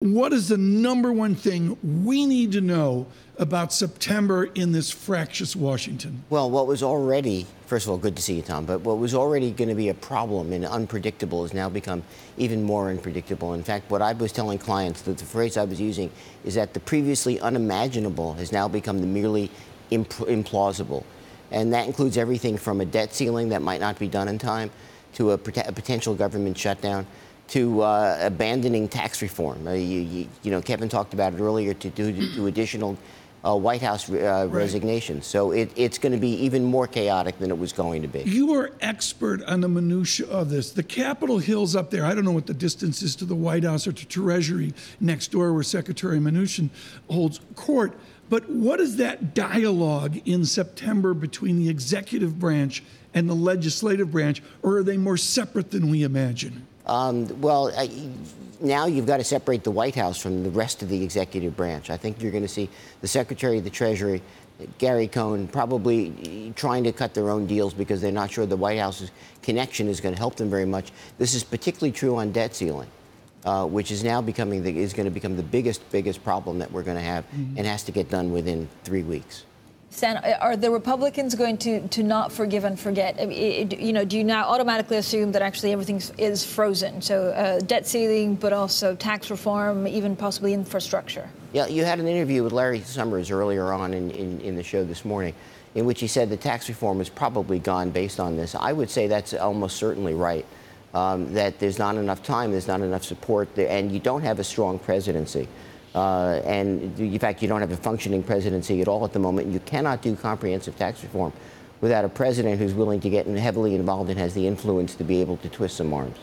What is the number one thing we need to know about September in this fractious Washington? Well, what was already, first of all, good to see you, Tom, but what was already going to be a problem and unpredictable has now become even more unpredictable. In fact, what I was telling clients, that the phrase I was using is that the previously unimaginable has now become the merely implausible. And that includes everything from a debt ceiling that might not be done in time to a potential government shutdown, to abandoning tax reform. You know, Kevin talked about it earlier, to do additional White House resignations. So it's going to be even more chaotic than it was going to be. You are expert on the minutia of this. The Capitol Hill's up there. I don't know what the distance is to the White House or to Treasury next door where Secretary Mnuchin holds court. But what is that dialogue in September between the executive branch and the legislative branch, or are they more separate than we imagine? Well, now you've got to separate the White House from the rest of the executive branch. I think you're going to see the Secretary of the Treasury, Gary Cohn, probably trying to cut their own deals because they're not sure the White House's connection is going to help them very much. This is particularly true on debt ceiling, which is now going to become the biggest problem that we're going to have, and has to get done within 3 weeks. Stan, are the Republicans going to not forgive and forget? You know, do you now automatically assume that actually everything is frozen? So debt ceiling, but also tax reform, even possibly infrastructure. Yeah, you had an interview with Larry Summers earlier on in the show this morning, in which he said the tax reform is probably gone based on this. I would say that's almost certainly right. That there's not enough time, there's not enough support, and you don't have a strong presidency. And in fact, you don't have a functioning presidency at all at the moment. You cannot do comprehensive tax reform without a president who's willing to get heavily involved and has the influence to be able to twist some arms.